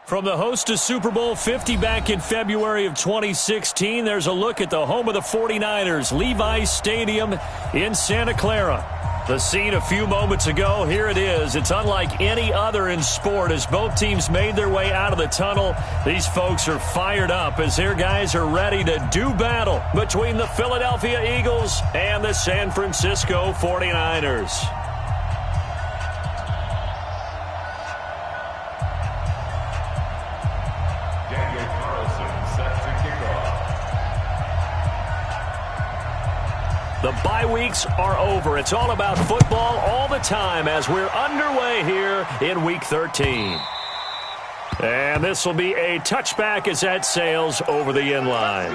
From the host to Super Bowl 50 back in February of 2016, there's a look at the home of the 49ers, Levi's Stadium in Santa Clara. The scene a few moments ago, here it is. It's unlike any other in sport as both teams made their way out of the tunnel. These folks are fired up as their guys are ready to do battle between the Philadelphia Eagles and the San Francisco 49ers. The bye weeks are over. It's all about football all the time as we're underway here in Week 13. And this will be a touchback as that sails over the end line.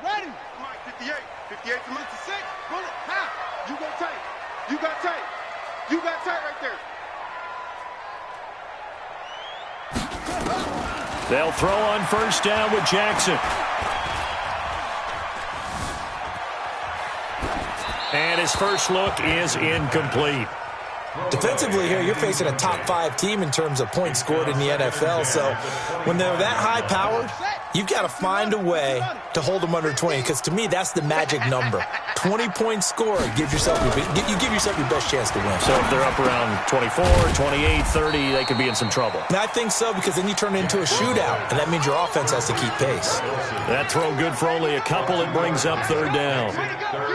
Ready? 58. 58 to move to 6. Run it. Half. You go tight. You got tight. You got tight right there. They'll throw on first down with Jackson. And his first look is incomplete. Defensively here, you're facing a top 5 team in terms of points scored in the NFL. So when they're that high-powered, you've got to find a way to hold them under 20. Because to me, that's the magic number. 20 points scored, you give yourself your best chance to win. So if they're up around 24, 28, 30, they could be in some trouble. And I think so, because then you turn it into a shootout, and that means your offense has to keep pace. That throw good for only a couple. It brings up third down.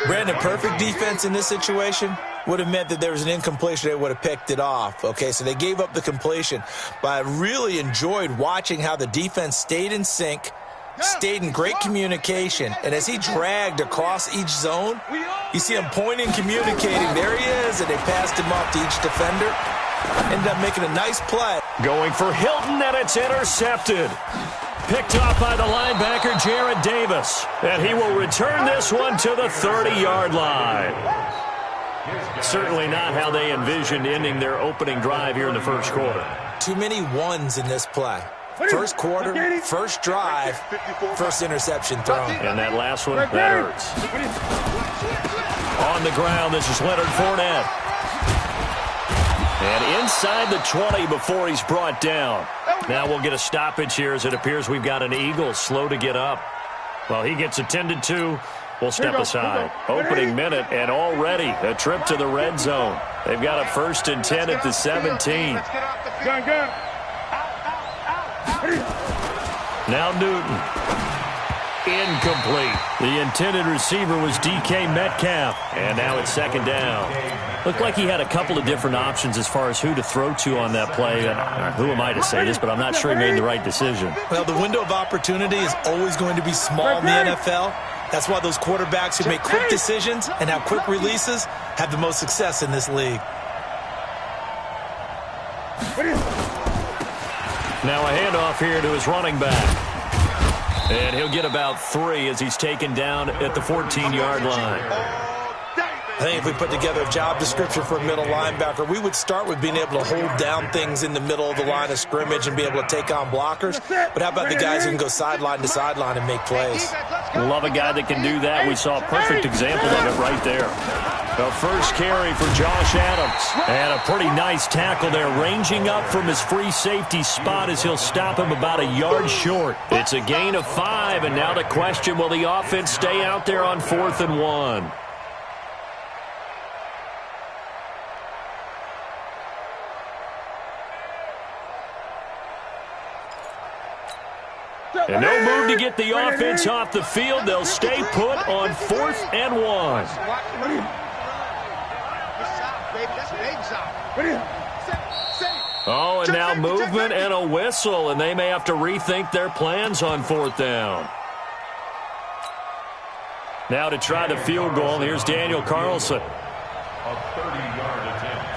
Brandon, perfect defense in this situation would have meant that there was an incompletion. They would have picked it off. Okay, so they gave up the completion. But I really enjoyed watching how the defense stayed in sync, stayed in great communication. And as he dragged across each zone, you see him pointing, communicating. There he is, and they passed him off to each defender. Ended up making a nice play. Going for Hilton, and it's intercepted. Picked off by the linebacker, Jared Davis. And he will return this one to the 30-yard line. Certainly not how they envisioned ending their opening drive here in the first quarter. Too many ones in this play. First quarter, first drive, first interception thrown. And that last one, that hurts. On the ground, this is Leonard Fournette. And inside the 20 before he's brought down. Now we'll get a stoppage here as it appears we've got an Eagle slow to get up. Well, he gets attended to. We'll step aside. Opening minute, and already a trip to the red zone. They've got a 1st and 10 at the 17. Now Newton. Incomplete. The intended receiver was DK Metcalf. And now it's second down. Looked like he had a couple of different options as far as who to throw to on that play. And who am I to say this, but I'm not sure he made the right decision. Well, the window of opportunity is always going to be small in the NFL. That's why those quarterbacks who make quick decisions and have quick releases have the most success in this league. Now a handoff here to his running back. And he'll get about 3 as he's taken down at the 14-yard line. I think if we put together a job description for a middle linebacker, we would start with being able to hold down things in the middle of the line of scrimmage and be able to take on blockers. But how about the guys who can go sideline to sideline and make plays? Love a guy that can do that. We saw a perfect example of it right there. The first carry for Josh Adams. And a pretty nice tackle there, ranging up from his free safety spot as he'll stop him about a yard short. It's a gain of 5, and now the question, will the offense stay out there on 4th and 1? And no move to get the offense off the field. They'll stay put on 4th and 1. Oh, and now movement and a whistle, and they may have to rethink their plans on 4th down. Now to try the field goal, here's Daniel Carlson. A 30-yard attempt.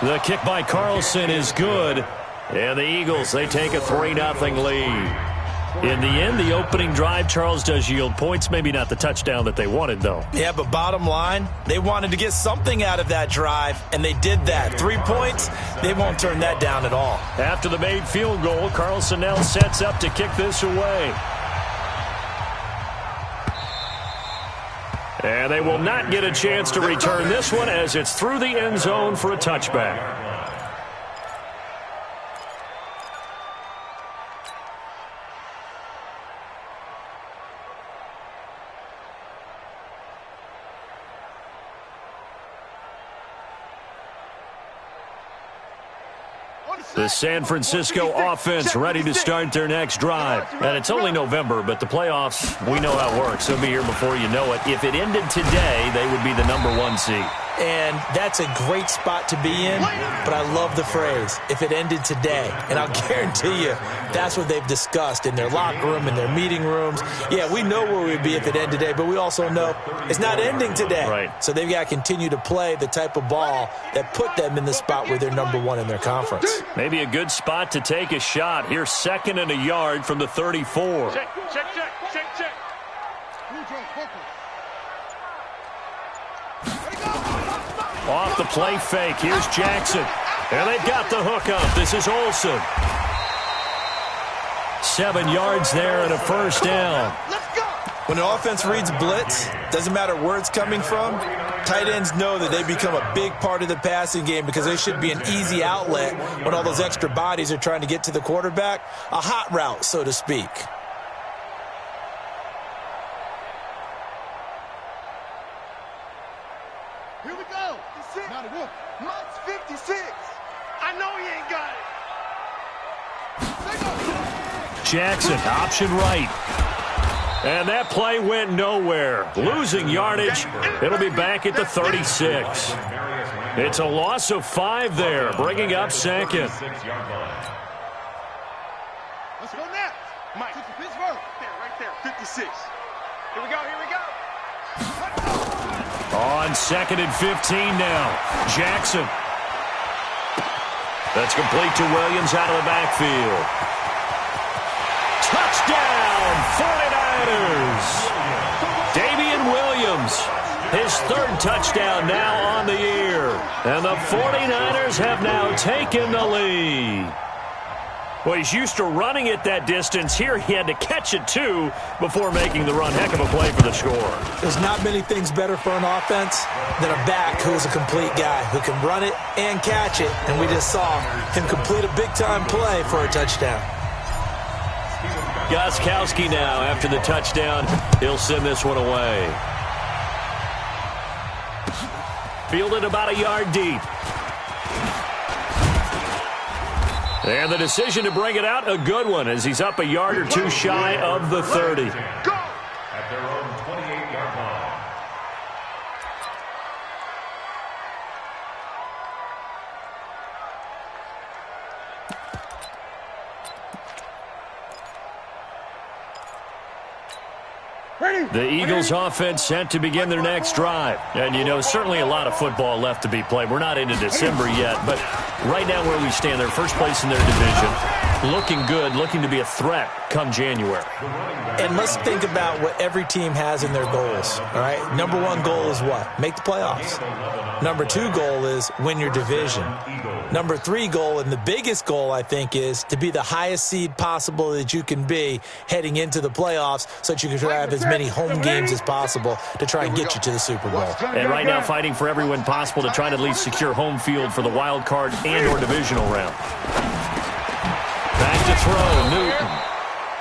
The kick by Carlson is good. And the Eagles, they take a 3-0 lead. In the end, the opening drive, Charles, does yield points. Maybe not the touchdown that they wanted, though. Yeah, but bottom line, they wanted to get something out of that drive, and they did that. 3 points, they won't turn that down at all. After the made field goal, Carlson now sets up to kick this away. And they will not get a chance to return this one as it's through the end zone for a touchback. The San Francisco offense ready to start their next drive. And it's only November, but the playoffs, we know how it works. They'll be here before you know it. If it ended today, they would be the #1 seed. And that's a great spot to be in, but I love the phrase, if it ended today. And I'll guarantee you, that's what they've discussed in their locker room, in their meeting rooms. Yeah, we know where we'd be if it ended today, but we also know it's not ending today. Right. So they've got to continue to play the type of ball that put them in the spot where they're #1 in their conference. Maybe a good spot to take a shot. Here's 2nd and a yard from the 34. Check. Off the play fake. Here's Jackson. And they've got the hook up. This is Olsen. 7 yards there and a first down. When an offense reads blitz, doesn't matter where it's coming from, tight ends know that they become a big part of the passing game because they should be an easy outlet when all those extra bodies are trying to get to the quarterback. A hot route, so to speak. Here we go. 56. Mike's 56. I know he ain't got it. Jackson, option right. And that play went nowhere. Losing yardage. It'll be back at the 36. It's a loss of 5 there, bringing up 2nd. Let's go next. Mike. Pittsburgh. Right there. 56. Here we go. On 2nd and 15 now. Jackson. That's complete to Williams out of the backfield. Touchdown, 49ers. Damian Williams, his 3rd touchdown now on the year. And the 49ers have now taken the lead. Well, he's used to running it that distance. Here he had to catch it, too, before making the run. Heck of a play for the score. There's not many things better for an offense than a back who is a complete guy who can run it and catch it. And we just saw him complete a big-time play for a touchdown. Gostkowski now after the touchdown. He'll send this one away. Fielded about a yard deep. And the decision to bring it out, a good one, as he's up a yard or 2 shy of the 30. At their own 28-yard line. The Eagles offense set to begin their next drive. And, you know, certainly a lot of football left to be played. We're not into December yet, but right now where we stand, they're first place in their division. Looking good, looking to be a threat come January. And let's think about what every team has in their goals, all right? #1 goal is what? Make the playoffs. #2 goal is win your division. #3 goal, and the biggest goal, I think, is to be the highest seed possible that you can be heading into the playoffs so that you can have as many home games as possible to try and get you to the Super Bowl. And right now fighting for every win possible to try to at least secure home field for the wild card and or divisional round. Back to throw, Newton.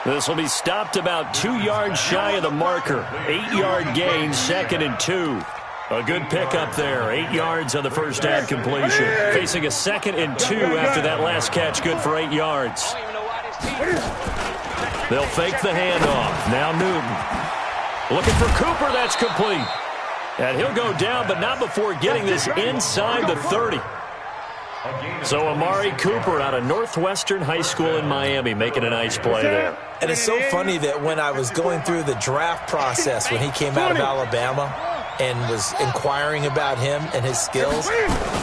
This will be stopped about 2 yards shy of the marker. 8-yard gain, 2nd and 2. A good pickup there. 8 yards on the first down completion. Facing a 2nd and 2 after that last catch, good for 8 yards. They'll fake the handoff. Now Newton. Looking for Cooper, that's complete. And he'll go down, but not before getting this inside the 30. So Amari Cooper out of Northwestern High School in Miami making a nice play there. And it's so funny that when I was going through the draft process when he came out of Alabama, and was inquiring about him and his skills.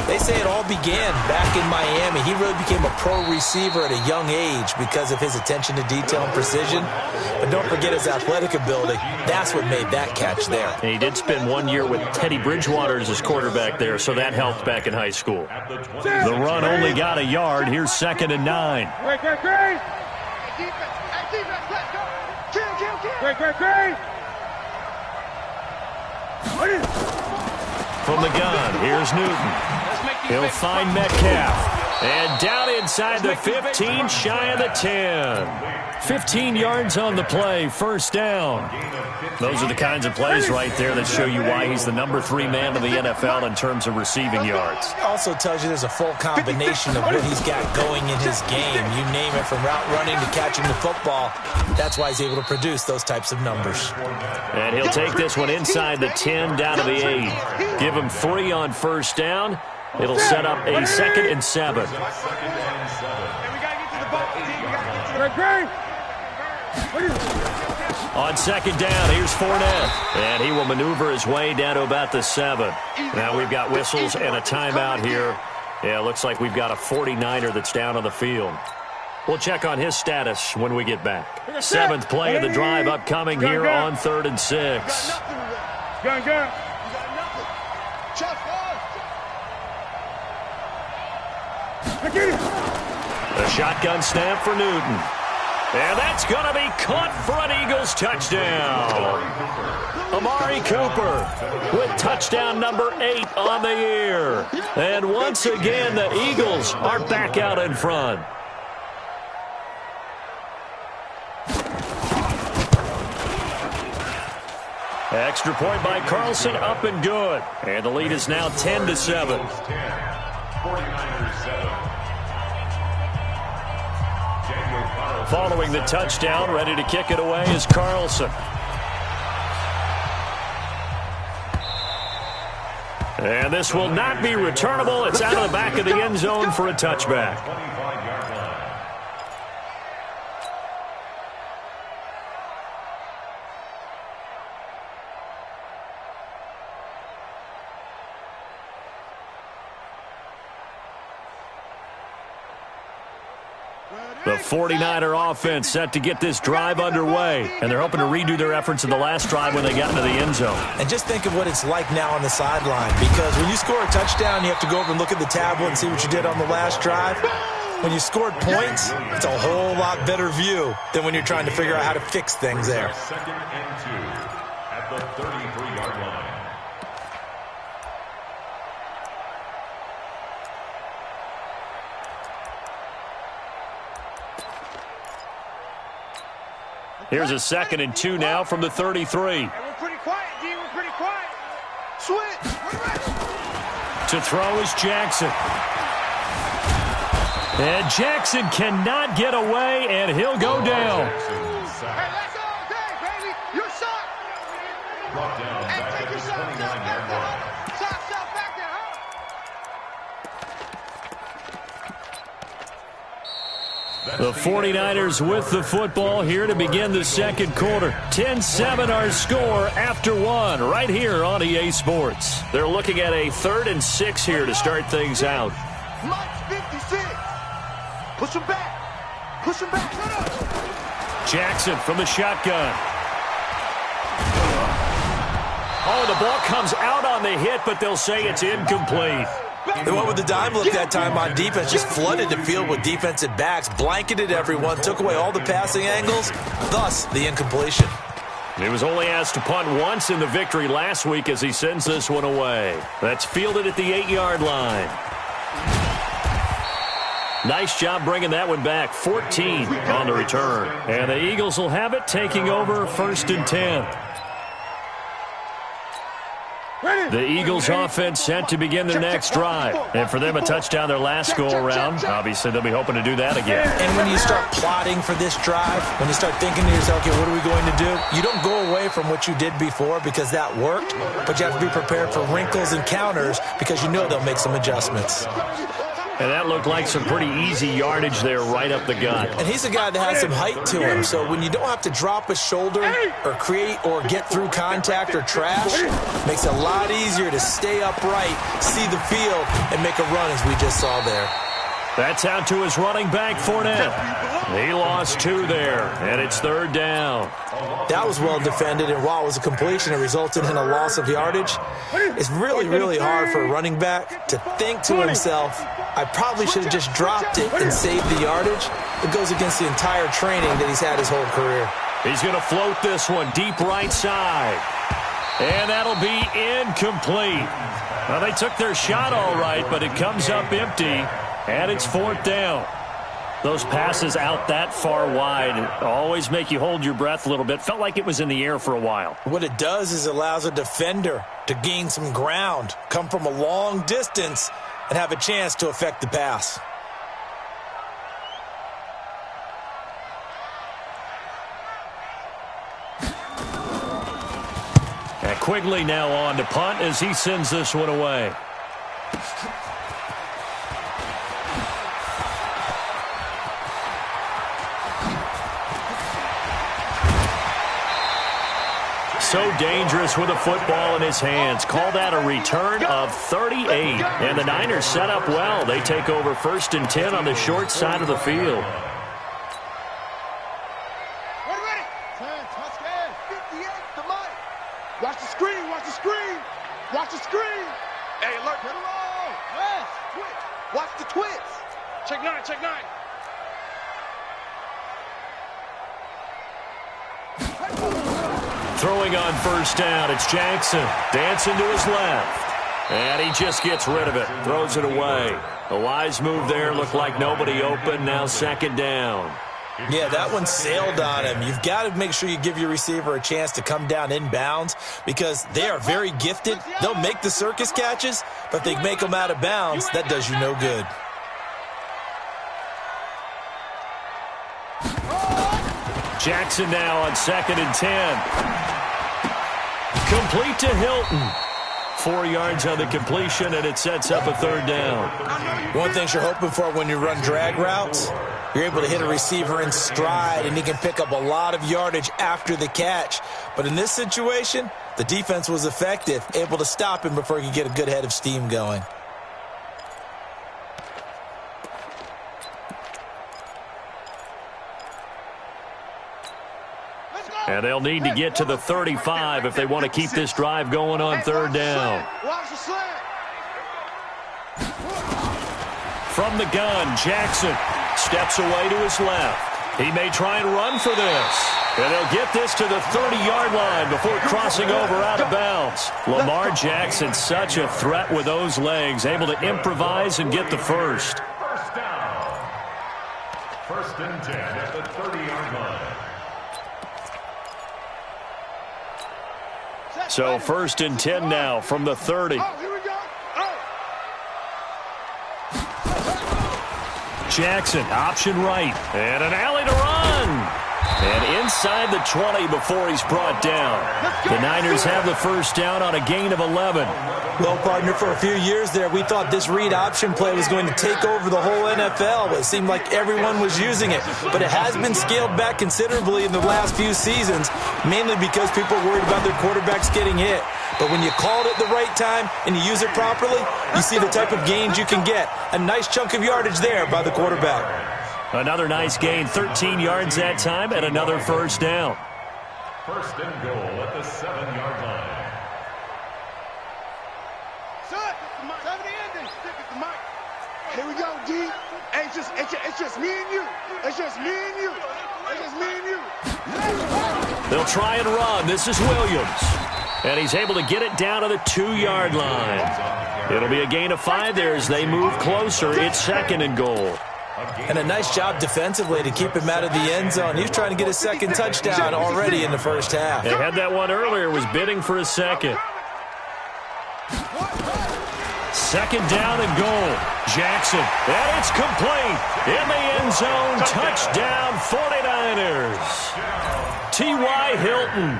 They say it all began back in Miami. He really became a pro receiver at a young age because of his attention to detail and precision. But don't forget his athletic ability. That's what made that catch there. And he did spend 1 year with Teddy Bridgewater as his quarterback there, so that helped back in high school. The run only got a yard. Here's 2nd and 9. From the gun, here's Newton. He'll find Metcalf. And down inside the 15, shy of the 10. 15 yards on the play, first down. Those are the kinds of plays right there that show you why he's the number 3 man in the NFL in terms of receiving yards. It also tells you there's a full combination of what he's got going in his game. You name it, from route running to catching the football. That's why he's able to produce those types of numbers. And he'll take this one inside the 10, down to the 8. Give him 3 on first down. It'll set up a 2nd and 7. On 2nd down, here's Fournette. And he will maneuver his way down to about the 7. Now we've got whistles and a timeout here. Yeah, it looks like we've got a 49er that's down on the field. We'll check on his status when we get back. 7th play of the drive upcoming here on 3rd and 6. Gun. The shotgun snap for Newton. And that's going to be caught for an Eagles touchdown. Amari Cooper with touchdown number 8 on the year. And once again, the Eagles are back out in front. Extra point by Carlson, up and good. And the lead is now 10-7. 49ers 7. Following the touchdown, ready to kick it away is Carlson. And this will not be returnable. It's out of the back of the end zone for a touchback. 25-yard line. The 49er offense set to get this drive underway, and they're hoping to redo their efforts in the last drive when they got into the end zone. And just think of what it's like now on the sideline, because when you score a touchdown, you have to go over and look at the tablet and see what you did on the last drive. When you scored points, it's a whole lot better view than when you're trying to figure out how to fix things there. 2nd and 2 at the 33-yard line. Here's a 2nd and 2 now from the 33. We're pretty quiet, D. We're pretty quiet. Switch. To throw is Jackson. And Jackson cannot get away, and he'll go down. Hey, that's all day, baby. You're shot. Brought down back at the 29-yard line. Shot back there, huh? The 49ers with the football here to begin the second quarter. 10-7 our score after 1 right here on EA Sports. They're looking at a 3rd and 6 here to start things out. Mike's 56. Push him back. Push him back. Jackson from the shotgun. Oh, the ball comes out on the hit, but they'll say it's incomplete. They went with the dime look that time on defense, just flooded the field with defensive backs, blanketed everyone, took away all the passing angles, thus the incompletion. He was only asked to punt once in the victory last week as he sends this one away. That's fielded at the 8-yard line. Nice job bringing that one back. 14 on the return. And the Eagles will have it, taking over 1st and 10. The Eagles offense set to begin their next drive. And for them, a touchdown their last go-around. Obviously, they'll be hoping to do that again. And when you start plotting for this drive, when you start thinking to yourself, okay, what are we going to do? You don't go away from what you did before because that worked, but you have to be prepared for wrinkles and counters because you know they'll make some adjustments. And that looked like some pretty easy yardage there right up the gut. And he's a guy that has some height to him, so when you don't have to drop a shoulder or create or get through contact or trash, it makes it a lot easier to stay upright, see the field, and make a run as we just saw there. That's out to his running back, Fournette. He lost 2 there, and it's 3rd down. That was well defended, and while it was a completion, it resulted in a loss of yardage. It's really, really hard for a running back to think to himself, I probably should have just dropped it and saved the yardage. It goes against the entire training that he's had his whole career. He's going to float this one deep right side. And that'll be incomplete. Well, they took their shot all right, but it comes up empty, and it's 4th down. Those passes out that far wide always make you hold your breath a little bit. Felt like it was in the air for a while. What it does is it allows a defender to gain some ground, come from a long distance, and have a chance to affect the pass. And Quigley now on to punt as he sends this one away. So dangerous with a football in his hands. Call that a return of 38. And the Niners set up well. They take over 1st and 10 on the short side of the field. Watch the screen, watch the screen, watch the screen. Hey, alert, hit roll. Yes, twitch. Watch the twitch. Check 9, check 9. Throwing on 1st down, it's Jackson. Dancing to his left. And he just gets rid of it. Throws it away. A wise move there. Looked like nobody open. Now 2nd down. Yeah, that one sailed on him. You've got to make sure you give your receiver a chance to come down inbounds because they are very gifted. They'll make the circus catches, but if they make them out of bounds, that does you no good. Jackson now on 2nd and 10. Complete to Hilton. 4 yards on the completion, and it sets up a 3rd down. One thing you're hoping for when you run drag routes, you're able to hit a receiver in stride, and he can pick up a lot of yardage after the catch. But in this situation, the defense was effective, able to stop him before he could get a good head of steam going. And they'll need to get to the 35 if they want to keep this drive going on 3rd down. From the gun, Jackson steps away to his left. He may try and run for this. And they'll get this to the 30-yard line before crossing over out of bounds. Lamar Jackson, such a threat with those legs, able to improvise and get the first. 1st down. 1st and 10 at the 30-yard line. So 1st and 10 now from the 30. Jackson, option right, and an alley to run. And inside the 20 before he's brought down. The Niners have the 1st down on a gain of 11. Well, partner, for a few years there, we thought this read option play was going to take over the whole NFL. It seemed like everyone was using it. But it has been scaled back considerably in the last few seasons, mainly because people are worried about their quarterbacks getting hit. But when you call it at the right time and you use it properly, you see the type of gains you can get. A nice chunk of yardage there by the quarterback. Another nice gain, 13 yards that time, and another 1st down. 1st and goal at the 7-yard line. Here we go, D. It's just me and you. It's just me and you. It's just me and you. They'll try and run. This is Williams. And he's able to get it down to the 2-yard line. It'll be a gain of 5 there as they move closer. It's 2nd and goal. And a nice job defensively to keep him out of the end zone. He was trying to get his 2nd touchdown already in the 1st half. They had that one earlier, was bidding for his 2nd. 2nd down and goal. Jackson, and it's complete. In the end zone, touchdown 49ers. T.Y. Hilton,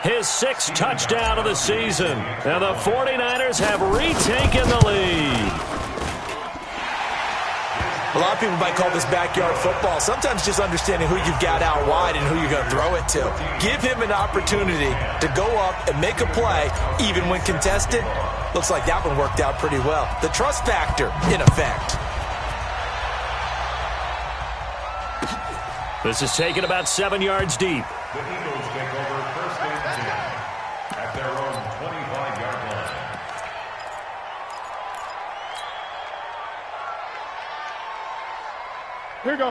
his 6th touchdown of the season. And the 49ers have retaken the lead. A lot of people might call this backyard football. Sometimes just understanding who you've got out wide and who you're going to throw it to. Give him an opportunity to go up and make a play, even when contested. Looks like that one worked out pretty well. The trust factor in effect. This is taken about 7 yards deep. The Eagles take over first and 10 at their own 25-yard line.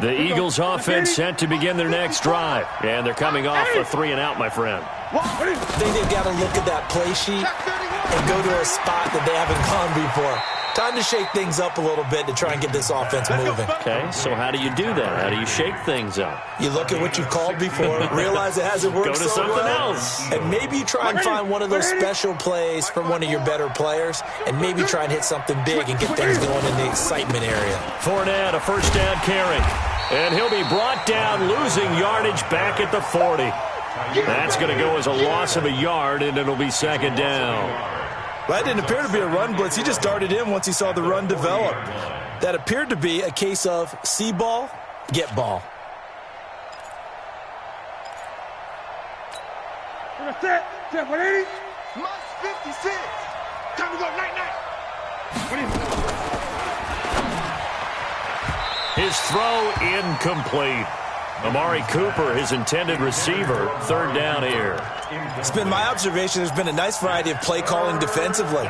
The Eagles offense set to begin their next drive. And they're coming off a 3-and-out, my friend. I think they've got to look at that play sheet and go to a spot that they haven't gone before. Time to shake things up a little bit to try and get this offense moving. Okay, so how do you do that? How do you shake things up? You look at what you've called before, realize it hasn't worked Go to so something well, else. and maybe you try and find one of those special plays from one of your better players, and maybe try and hit something big and get things going in the excitement area. Fournette, a first down carry. And he'll be brought down, losing yardage back at the 40. That's going to go as a loss of a yard, and it'll be second down. Well, that didn't appear to be a run blitz. He just darted in once he saw the run develop. That appeared to be a case of see ball, get ball. Set 180. Minus 56. Time to go night-night. His throw incomplete. Amari Cooper, his intended receiver, third down here. It's been my observation there's been a nice variety of play calling defensively.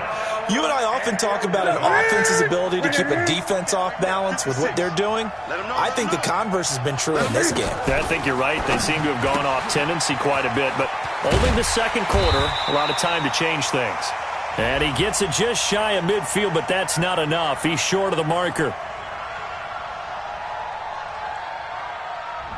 You and I often talk about an offense's ability to keep a defense off balance with what they're doing. I think the converse has been true in this game. I think you're right. They seem to have gone off tendency quite a bit, but only the second quarter, a lot of time to change things. And he gets it just shy of midfield, but that's not enough. He's short of the marker.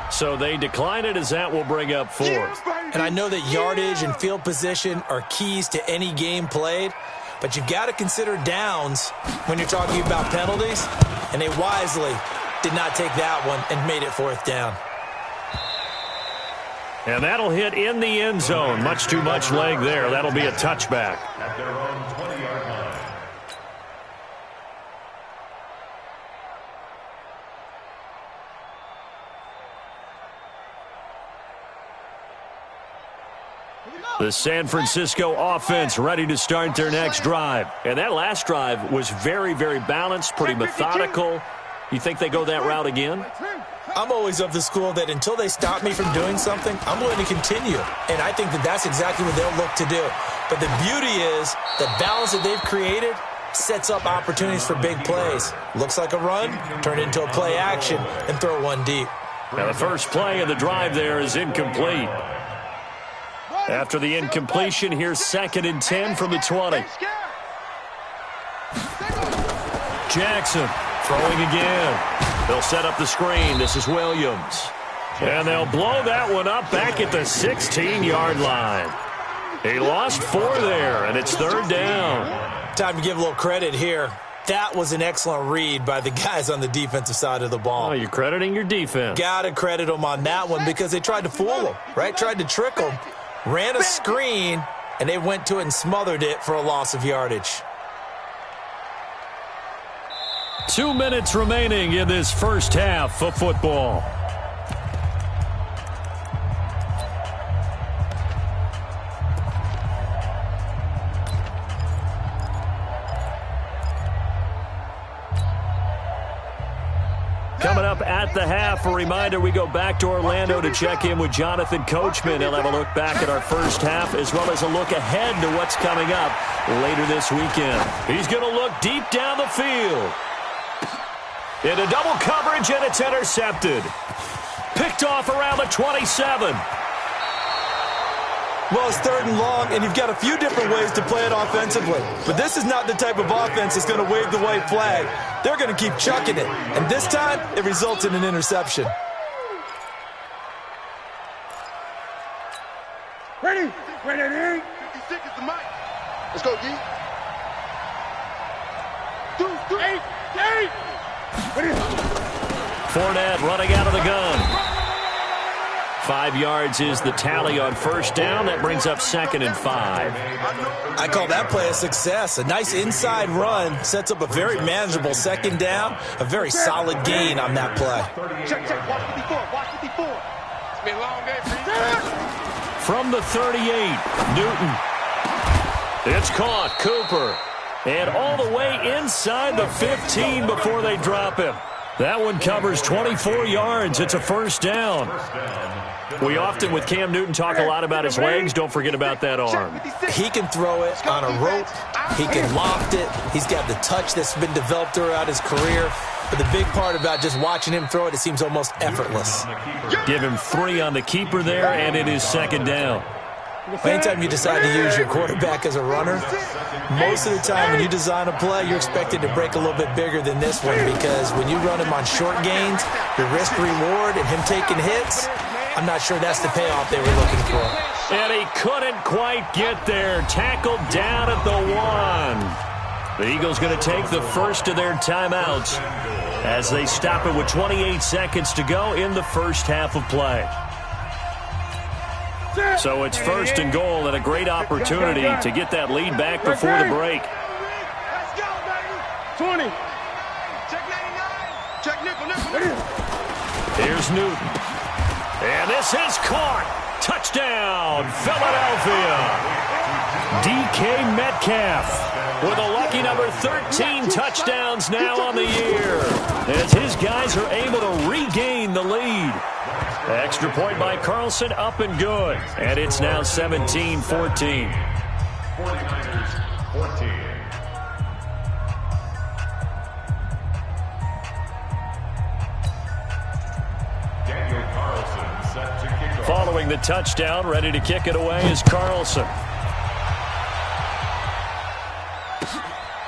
So they decline it as that will bring up fourth. And I know that yardage and field position are keys to any game played, but you've got to consider downs when you're talking about penalties, and they wisely did not take that one and made it fourth down. And that'll hit in the end zone. Much too much leg there. That'll be a touchback. At their own 20-yard line. The San Francisco offense ready to start their next drive. And that last drive was very, very balanced, pretty methodical. You think they go that route again? I'm always of the school that until they stop me from doing something, I'm willing to continue. And I think that that's exactly what they'll look to do. But the beauty is the balance that they've created sets up opportunities for big plays. Looks like a run, turn it into a play action, and throw one deep. Now the first play of the drive there is incomplete. After the incompletion, here's 2nd and 10 from the 20. Jackson throwing again. They'll set up the screen. This is Williams. And they'll blow that one up back at the 16-yard line. He lost 4 there, and it's third down. Time to give a little credit here. That was an excellent read by the guys on the defensive side of the ball. Oh, you're crediting your defense. Got to credit them on that one because they tried to fool them, right? Tried to trick them. Ran a screen, and they went to it and smothered it for a loss of yardage. 2 minutes remaining in this first half of football. Coming up at the half, a reminder, we go back to Orlando to check in with Jonathan Coachman. He'll have a look back at our first half as well as a look ahead to what's coming up later this weekend. He's going to look deep down the field. Into double coverage, and it's intercepted. Picked off around the 27. Well, it's 3rd and long, and you've got a few different ways to play it offensively. But this is not the type of offense that's going to wave the white flag. They're going to keep chucking it. And this time, it results in an interception. Ready? 56 is the mic. Let's go, D. 2, 8. Ready? Fournette running out of the gun. 5 yards is the tally on first down. That brings up 2nd and 5. I call that play a success. A nice inside run sets up a very manageable 2nd down. A very solid gain on that play. Check, watch 54, watch 54. It's been a long day for you. From the 38, Newton. It's caught, Cooper. And all the way inside the 15 before they drop him. That one covers 24 yards. It's a first down. We often, with Cam Newton, talk a lot about his legs. Don't forget about that arm. He can throw it on a rope. He can loft it. He's got the touch that's been developed throughout his career. But the big part about just watching him throw it, it seems almost effortless. Give him 3 on the keeper there, and it is 2nd down. Anytime you decide to use your quarterback as a runner, most of the time when you design a play, you're expected to break a little bit bigger than this one, because when you run him on short gains, the risk-reward and him taking hits, I'm not sure that's the payoff they were looking for. And he couldn't quite get there. Tackled down at the 1. The Eagles going to take the first of their timeouts as they stop it with 28 seconds to go in the first half of play. So it's 1st and goal, and a great opportunity to get that lead back before the break. Let's go, baby. 20. Check 99. Check nickel. Here's Newton. And this is caught. Touchdown, Philadelphia. DK Metcalf with a lucky number 13 touchdowns now on the year, as his guys are able to regain the lead. Extra point by Carlson, up and good. And it's now 17-14. 49ers 14. Daniel Carlson set to kick off. Following the touchdown, ready to kick it away is Carlson.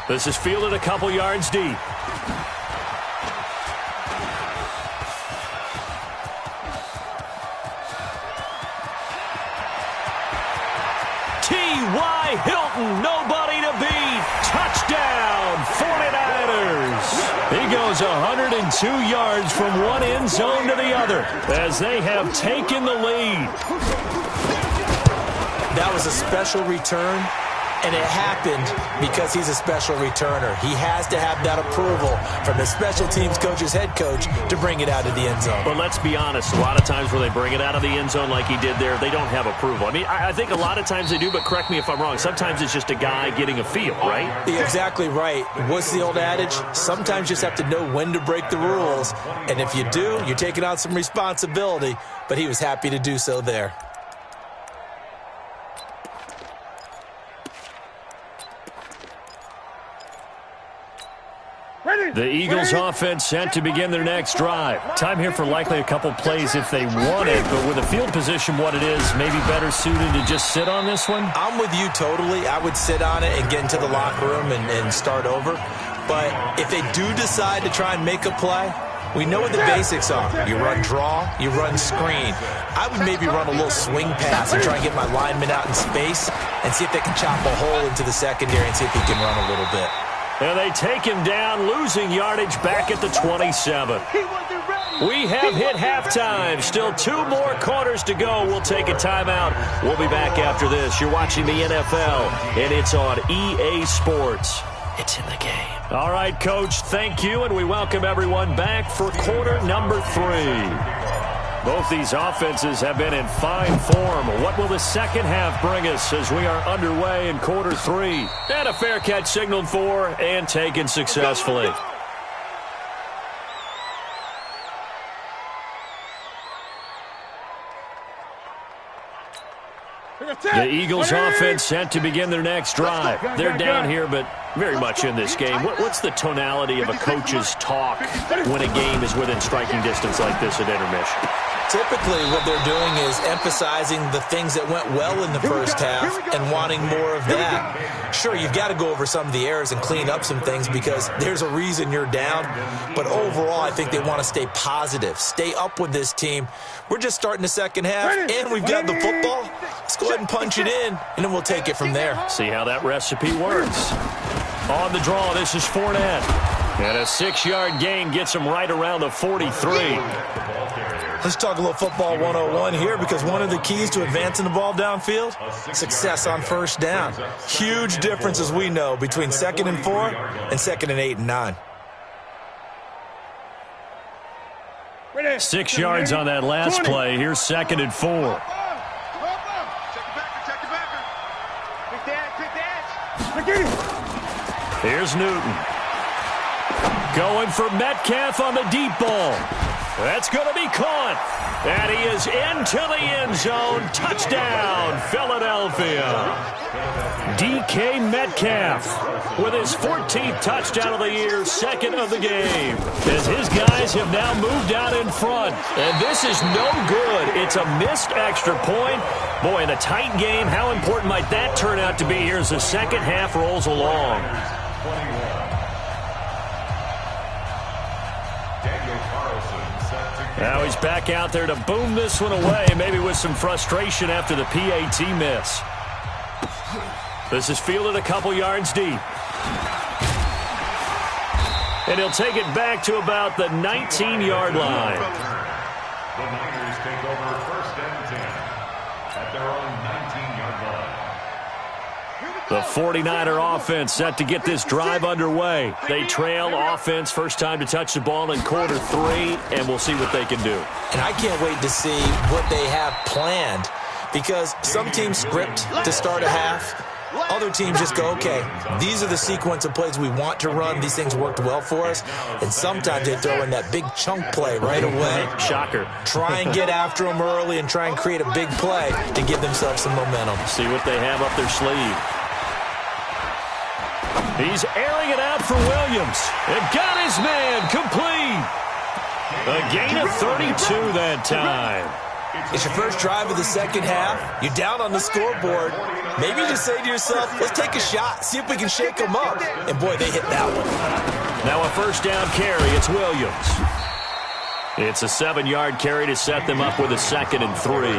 This is fielded a couple yards deep. T.Y. Hilton, nobody to beat. Touchdown, 49ers. He goes 102 yards from one end zone to the other as they have taken the lead. That was a special return, and it happened because he's a special returner. He has to have that approval from the special teams coach's head coach to bring it out of the end zone. But let's be honest, a lot of times where they bring it out of the end zone like he did there, they don't have approval. I mean, I think a lot of times they do, but correct me if I'm wrong. Sometimes it's just a guy getting a feel, right? You're exactly right. What's the old adage? Sometimes you just have to know when to break the rules, and if you do, you're taking on some responsibility, but he was happy to do so there. The Eagles offense set to begin their next drive. Time here for likely a couple plays if they want it, but with the field position what it is, maybe better suited to just sit on this one? I'm with you totally. I would sit on it and get into the locker room and start over. But if they do decide to try and make a play, we know what the basics are. You run draw, you run screen. I would maybe run a little swing pass and try and get my lineman out in space and see if they can chop a hole into the secondary and see if he can run a little bit. And they take him down, losing yardage back at the 27. We have hit halftime. Still 2 more quarters to go. We'll take a timeout. We'll be back after this. You're watching the NFL, and it's on EA Sports. It's in the game. All right, Coach, thank you, and we welcome everyone back for quarter number 3. Both these offenses have been in fine form. What will the second half bring us as we are underway in quarter 3? And a fair catch signaled for and taken successfully. The Eagles offense set to begin their next drive. They're down here, but very much in this game. What's the tonality of a coach's talk when a game is within striking distance like this at intermission? Typically, what they're doing is emphasizing the things that went well in the first half and wanting more of that. Sure, you've got to go over some of the errors and clean up some things because there's a reason you're down. But overall, I think they want to stay positive, stay up with this team. We're just starting the second half, and we've got the football. Let's go ahead and punch it in, and then we'll take it from there. See how that recipe works. On the draw, this is Fournette. And a 6-yard gain gets him right around the 43. Let's talk a little football 101 here, because one of the keys to advancing the ball downfield, success on first down. Huge difference, as we know, between 2nd and 4 and 2nd and 8 and 9. 6 yards on that last play. Here's 2nd and 4. Here's Newton. Going for Metcalf on the deep ball. That's going to be caught. And he is into the end zone. Touchdown, Philadelphia. DK Metcalf with his 14th touchdown of the year, 2nd of the game, as his guys have now moved out in front. And this is no good. It's a missed extra point. Boy, in a tight game, how important might that turn out to be here as the second half rolls along? Now he's back out there to boom this one away, maybe with some frustration after the PAT miss. This is fielded a couple yards deep. And he'll take it back to about the 19-yard line. The Niners take over 1st and 10 at their own 19-yard line. The 49er offense set to get this drive underway. They trail offense, first time to touch the ball in quarter 3, and we'll see what they can do. And I can't wait to see what they have planned, because some teams script to start a half. Other teams just go, okay, these are the sequence of plays we want to run. These things worked well for us. And sometimes they throw in that big chunk play right away. Shocker. Try and get after them early and try and create a big play to give themselves some momentum. See what they have up their sleeve. He's airing it out for Williams. And got his man complete. A gain of 32 that time. It's your first drive of the second half. You're down on the scoreboard. Maybe you just say to yourself, let's take a shot, see if we can shake them up. And, boy, they hit that one. Now a first down carry. It's Williams. It's a 7-yard carry to set them up with a 2nd and 3.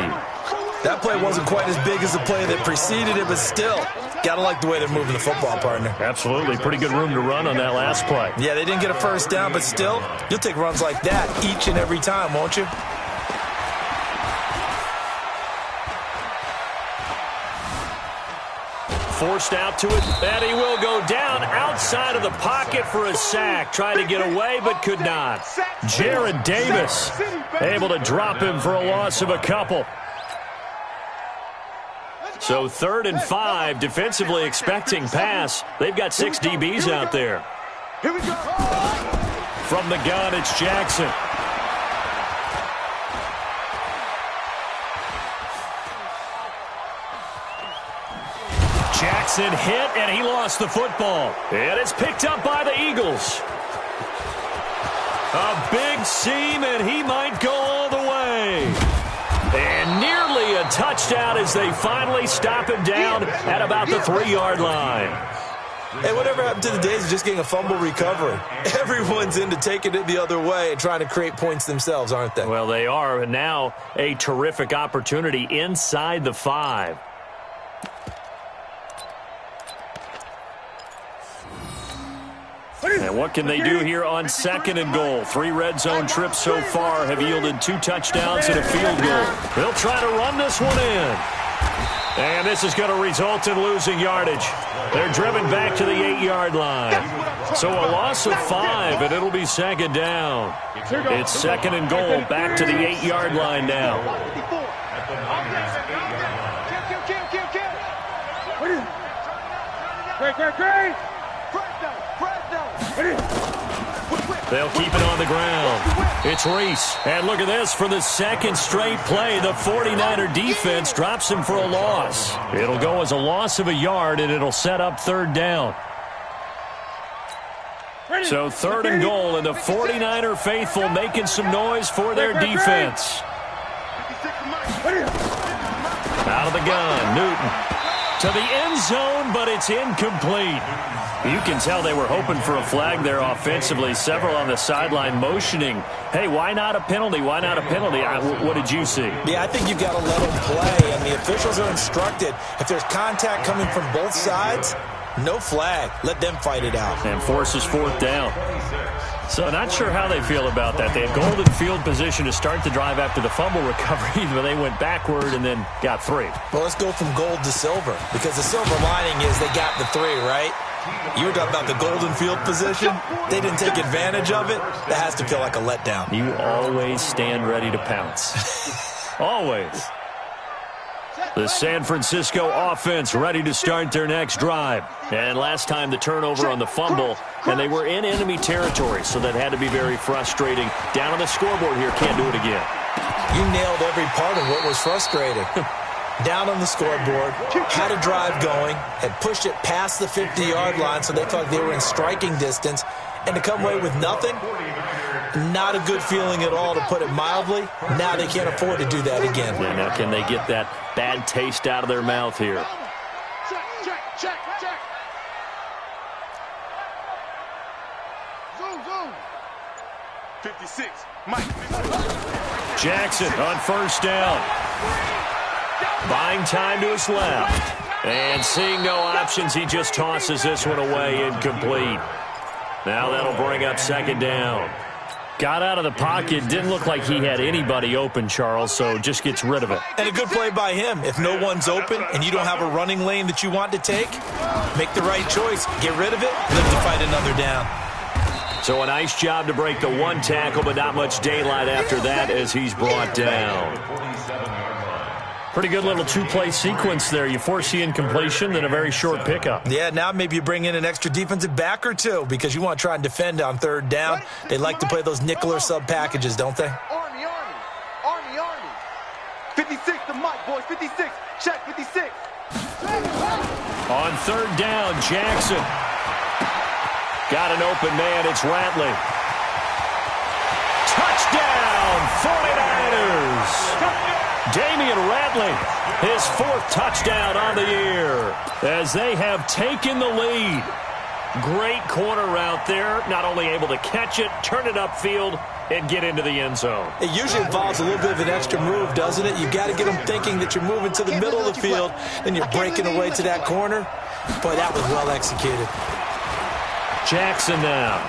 That play wasn't quite as big as the play that preceded it, but still, got to like the way they're moving the football, partner. Absolutely. Pretty good room to run on that last play. Yeah, they didn't get a first down, but still, you'll take runs like that each and every time, won't you? Forced out to it, and he will go down outside of the pocket for a sack. Tried to get away, but could not. Jared Davis able to drop him for a loss of a couple. So 3rd and 5, defensively expecting pass. They've got 6 DBs out there. Here we go. From the gun, it's Jackson. Jackson hit, and he lost the football. And it's picked up by the Eagles. A big seam, and he might go all the way. And nearly a touchdown as they finally stop him down at about the 3-yard line. Hey, whatever happened to the days of just getting a fumble recovery? Everyone's into taking it the other way and trying to create points themselves, aren't they? Well, they are, and now a terrific opportunity inside the 5. And what can they do here on 2nd and goal? 3 red zone trips so far have yielded 2 touchdowns and a field goal. They'll try to run this one in. And this is going to result in losing yardage. They're driven back to the 8-yard line. So a loss of 5, and it'll be 2nd down. It's 2nd and goal, back to the 8-yard line now. Great. They'll keep it on the ground. It's Reese. And look at this. For the 2nd straight play, the 49er defense drops him for a loss. It'll go as a loss of a yard, and it'll set up 3rd down. So 3rd and goal, and the 49er faithful making some noise for their defense. Out of the gun, Newton. To the end zone, but it's incomplete. You can tell they were hoping for a flag there offensively. Several on the sideline motioning, hey, why not a penalty? Why not a penalty? What did you see? Yeah, I think you've got to let them play, and the officials are instructed, if there's contact coming from both sides, No flag. Let them fight it out. And forces fourth down. So not sure how they feel about that. They had golden field position to start the drive after the fumble recovery, but they went backward and then got 3. Well, let's go from gold to silver, because the silver lining is they got the 3, right? You were talking about the golden field position. They didn't take advantage of it. That has to feel like a letdown. You always stand ready to pounce. Always. The San Francisco offense ready to start their next drive. And last time the turnover on the fumble, and they were in enemy territory, so that had to be very frustrating. Down on the scoreboard here, can't do it again. You nailed every part of what was frustrating. Down on the scoreboard, had a drive going, had pushed it past the 50-yard line so they felt they were in striking distance, and to come away with nothing, not a good feeling at all, to put it mildly. Now they can't afford to do that again. Yeah, now can they get that bad taste out of their mouth here? Check. Zoom. 56. Mike. Jackson on first down. Buying time to his left. And seeing no options, he just tosses this one away, incomplete. Now that'll bring up second down. Got out of the pocket. Didn't look like he had anybody open, Charles, so just gets rid of it. And a good play by him. If no one's open and you don't have a running lane that you want to take, make the right choice. Get rid of it. Live to fight another down. So a nice job to break the 1 tackle, but not much daylight after that as he's brought down. Pretty good little 2-play sequence there. You force the incompletion, then a very short pickup. Yeah, now maybe you bring in an extra defensive back or two because you want to try and defend on third down. They like to play those nickel or sub packages, don't they? Army. 56 to Mike, boys. 56. Check 56. On third down, Jackson. Got an open man. It's Ratley. Touchdown, 49ers. Damian Ratley, his 4th touchdown on the year, as they have taken the lead. Great corner route there, not only able to catch it, turn it upfield, and get into the end zone. It usually involves a little bit of an extra move, doesn't it? You've got to get them thinking that you're moving to the middle of the field, then you're breaking away to that corner. Boy, that was well executed. Jackson now.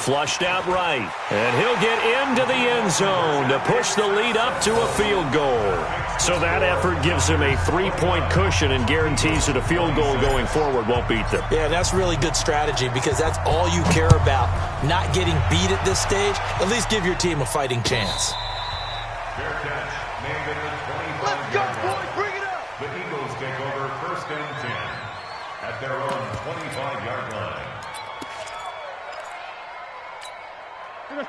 Flushed out right, and he'll get into the end zone to push the lead up to a field goal. So that effort gives him a 3-point cushion and guarantees that a field goal going forward won't beat them. Yeah, that's really good strategy because that's all you care about. Not getting beat at this stage. At least give your team a fighting chance. Fair catch. Made at the 25. Let's go, boys. Bring it up. The Eagles take over first and 10 at their own 25-yard line.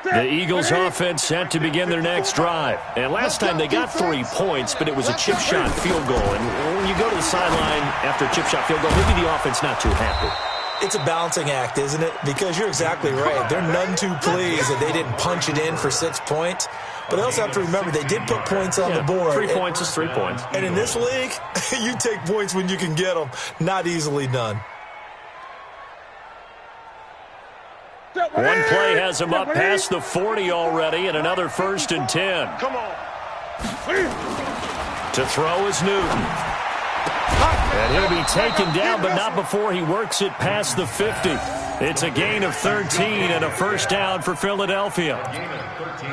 The Eagles offense set to begin their next drive. And last time they got 3 points, but it was a chip shot field goal. And when you go to the sideline after a chip shot field goal, maybe the offense not too happy. It's a balancing act, isn't it? Because you're exactly right. They're none too pleased that they didn't punch it in for 6 points. But they also have to remember they did put points on the board. 3 points is 3 points. And in this league, you take points when you can get them. Not easily done. One play has him up past the 40 already, and another 1st and 10. Come on. To throw is Newton. And he'll be taken down, but not before he works it past the 50. It's a gain of 13 and a 1st down for Philadelphia.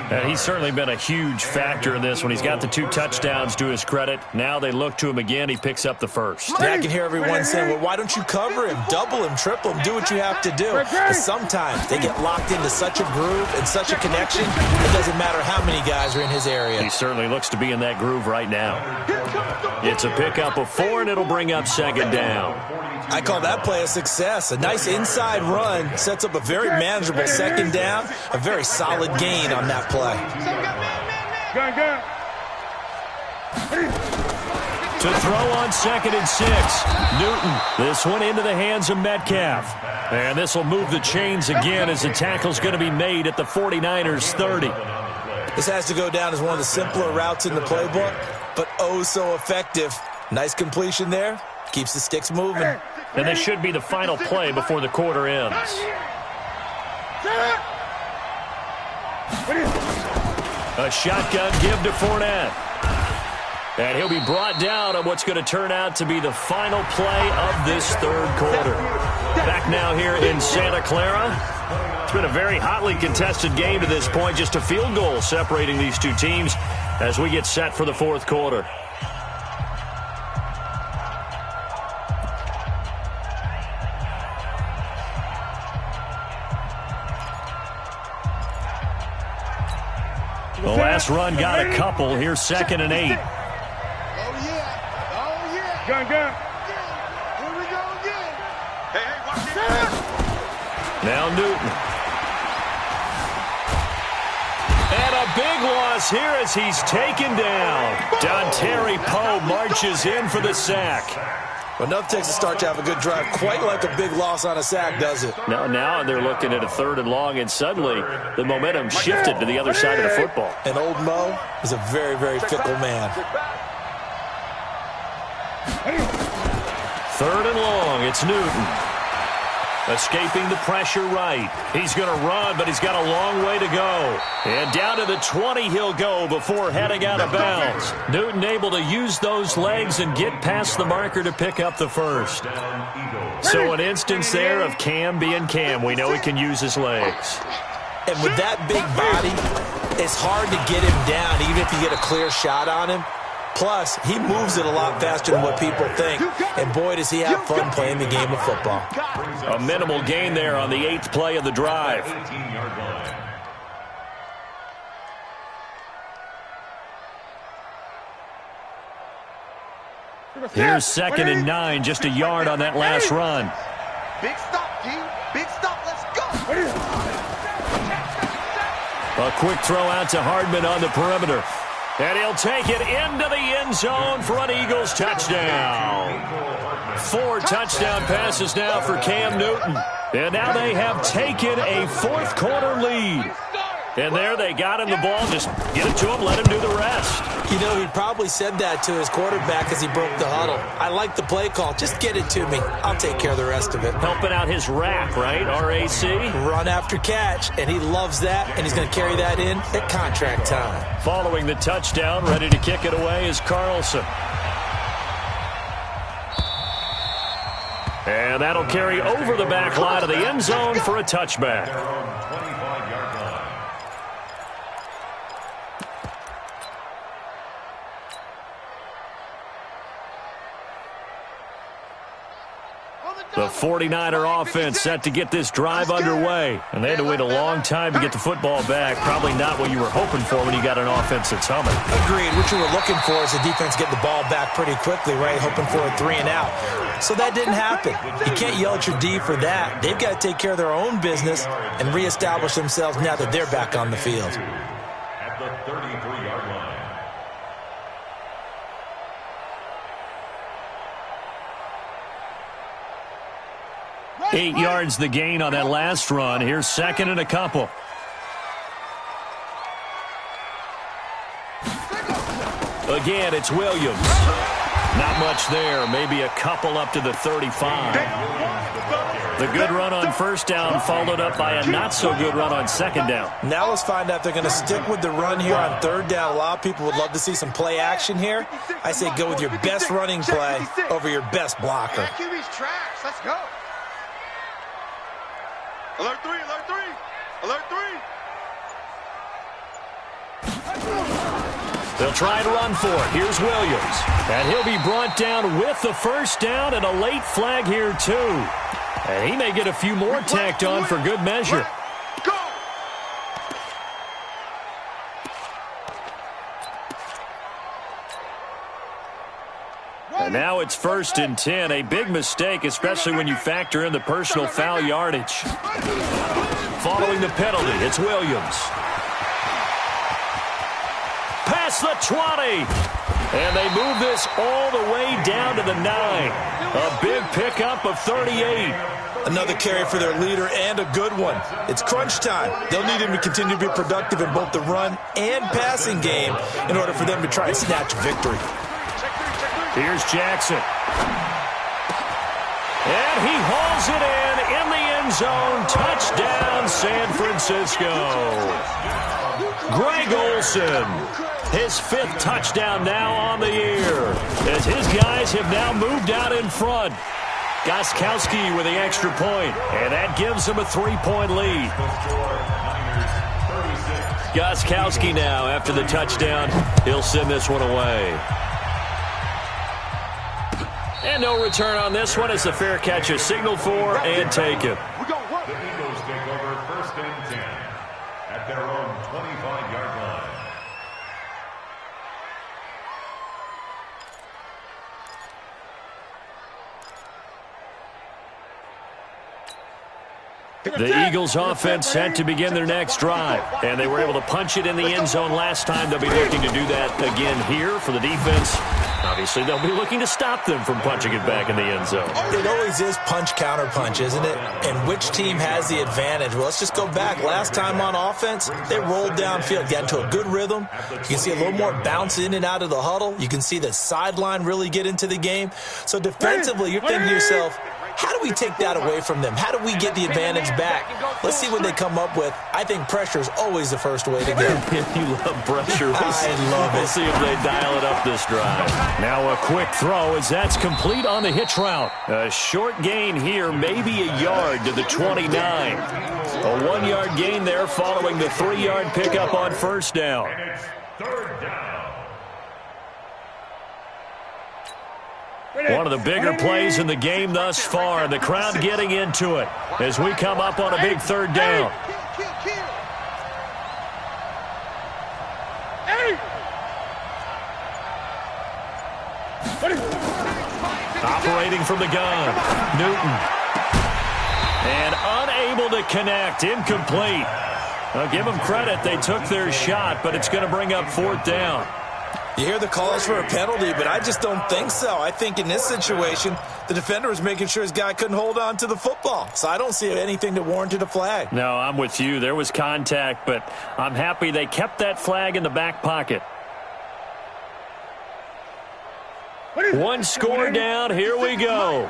And he's certainly been a huge factor in this when he's got the 2 touchdowns to his credit. Now they look to him again. He picks up the 1st. Yeah, I can hear everyone saying, well, why don't you cover him, double him, triple him, do what you have to do. But sometimes they get locked into such a groove and such a connection, it doesn't matter how many guys are in his area. He certainly looks to be in that groove right now. It's a pickup of 4, and it'll bring up 2nd down. I call that play a success. A nice inside run sets up a very manageable 2nd down, a very solid gain on that play. To throw on 2nd and 6. Newton, this one into the hands of Metcalf. And this will move the chains again as the tackle's going to be made at the 49ers 30. This has to go down as one of the simpler routes in the playbook, but oh so effective. Nice completion there. Keeps the sticks moving. And this should be the final play before the quarter ends. A shotgun give to Fournette. And he'll be brought down on what's going to turn out to be the final play of this third quarter. Back now here in Santa Clara. It's been a very hotly contested game to this point. Just a field goal separating these two teams as we get set for the fourth quarter. The last run got a couple. Here's 2nd and 8. Oh, yeah. Oh, yeah. Gun. Here we go again. Hey, watch it. Now Newton. And a big loss here as he's taken down. Dontari Poe marches in for the sack. Well, enough takes a start to have a good drive. Quite like a big loss on a sack, does it? Now they're looking at a 3rd and long, and suddenly the momentum shifted to the other side of the football. And old Mo is a very, very fickle man. 3rd and long, it's Newton. Escaping the pressure right. He's going to run, but he's got a long way to go. And down to the 20 he'll go before heading out of bounds. Newton able to use those legs and get past the marker to pick up the first. So an instance there of Cam being Cam. We know he can use his legs. And with that big body, it's hard to get him down, even if you get a clear shot on him. Plus, he moves it a lot faster than what people think. And boy, does he have fun playing the game of football. A minimal gain there on the 8th play of the drive. Here's 2nd and 9, just a yard on that last run. Big stop, G. Big stop. Let's go. A quick throw out to Hardman on the perimeter. And he'll take it into the end zone for an Eagles touchdown. 4 touchdown passes now for Cam Newton. And now they have taken a fourth quarter lead. And there they got him the ball. Just get it to him, let him do the rest. You know, he probably said that to his quarterback as he broke the huddle. I like the play call. Just get it to me. I'll take care of the rest of it. Helping out his rack, right? RAC? Run after catch, and he loves that, and he's going to carry that in at contract time. Following the touchdown, ready to kick it away is Carlson. And that'll carry over the back line of the end zone for a touchback. The 49er offense set to get this drive underway. And they had to wait a long time to get the football back. Probably not what you were hoping for when you got an offense that's humming. Agreed. What you were looking for is the defense get the ball back pretty quickly, right? Hoping for a 3 and out. So that didn't happen. You can't yell at your D for that. They've got to take care of their own business and reestablish themselves now that they're back on the field. At the 33-yard line. 8 yards the gain on that last run. Here's 2nd and a couple. Again, it's Williams. Not much there. Maybe a couple up to the 35. The good run on first down followed up by a not-so-good run on second down. Now let's find out if they're going to stick with the run here on third down. A lot of people would love to see some play action here. I say go with your best running play over your best blocker. QB's trash. Let's go. Alert 3, alert 3, alert 3. They'll try to run for it. Here's Williams. And he'll be brought down with the first down and a late flag here, too. And he may get a few more tacked on for good measure. Go. And now it's 1st and 10. A big mistake, especially when you factor in the personal foul yardage. Following the penalty, it's Williams. Past the 20. And they move this all the way down to the 9. A big pickup of 38. Another carry for their leader and a good one. It's crunch time. They'll need him to continue to be productive in both the run and passing game in order for them to try and snatch victory. Here's Jackson. And he hauls it in the end zone. Touchdown, San Francisco. Greg Olsen. His 5th touchdown now on the year, as his guys have now moved out in front. Gostkowski with the extra point, and that gives him a 3-point lead. Gostkowski now, after the touchdown, he'll send this one away. And no return on this one as the fair catch is signaled for and taken. The Eagles take over 1st and 10 at their own 25-yard line. The Eagles offense set to begin their next drive, and they were able to punch it in the end zone last time. They'll be looking to do that again here for the defense. Obviously, they'll be looking to stop them from punching it back in the end zone. It always is punch, counter punch, isn't it? And which team has the advantage? Well, let's just go back. Last time on offense, they rolled downfield, got into a good rhythm. You can see a little more bounce in and out of the huddle. You can see the sideline really get into the game. So defensively, you're thinking to yourself, how do we take that away from them? How do we get the advantage back? Let's see what they come up with. I think pressure is always the first way to go. You love pressure. I love it. We'll see if they dial it up this drive. Now a quick throw as that's complete on the hitch route. A short gain here, maybe a yard to the 29. A 1-yard gain there following the 3-yard pickup on 1st down. And it's 3rd down. One of the bigger plays in the game thus far. The crowd getting into it as we come up on a big 3rd down. Operating from the gun, Newton. And unable to connect, incomplete. I'll give them credit, they took their shot, but it's going to bring up 4th down. You hear the calls for a penalty, but I just don't think so. I think in this situation, the defender was making sure his guy couldn't hold on to the football. So I don't see anything that warranted a flag. No, I'm with you. There was contact, but I'm happy they kept that flag in the back pocket. One score down. Here we go.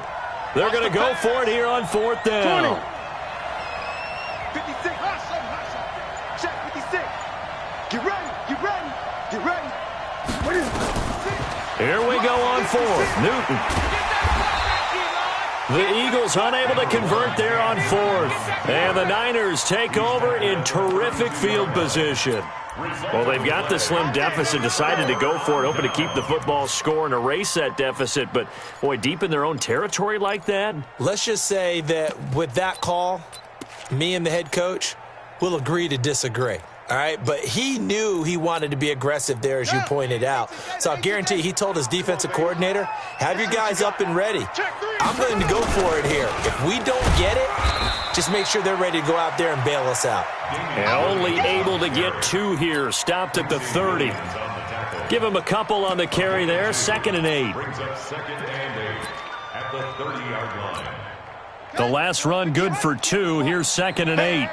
They're going to go for it here on 4th down. 56. Check 56. Get ready. Get ready. Get ready. Here we go on 4th. Newton. The Eagles unable to convert there on 4th. And the Niners take over in terrific field position. Well, they've got the slim deficit, decided to go for it, hoping to keep the football score and erase that deficit. But, boy, deep in their own territory like that. Let's just say that with that call, me and the head coach will agree to disagree. All right, but he knew he wanted to be aggressive there, as you pointed out. So I'll guarantee he told his defensive coordinator, have your guys up and ready. I'm willing to go for it here. If we don't get it, just make sure they're ready to go out there and bail us out. And only able to get 2 here, stopped at the 30. Give him a couple on the carry there, 2nd and 8. Brings up 2nd and 8 at the 30-yard line. The last run good for 2. Here's 2nd and 8.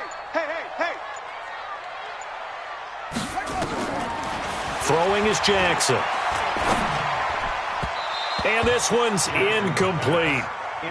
Throwing is Jackson. And this one's incomplete.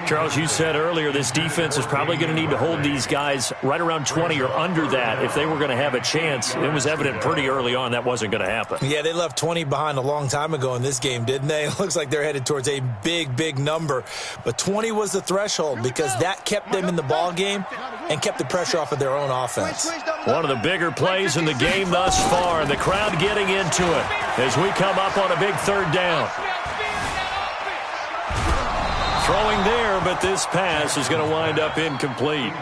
Charles, you said earlier this defense is probably going to need to hold these guys right around 20 or under that if they were going to have a chance. It was evident pretty early on that wasn't going to happen. Yeah, they left 20 behind a long time ago in this game, didn't they? It looks like they're headed towards a big, big number. But 20 was the threshold because that kept them in the ball game and kept the pressure off of their own offense. One of the bigger plays in the game thus far, and the crowd getting into it as we come up on a big 3rd down. Throwing there, but this pass is going to wind up incomplete.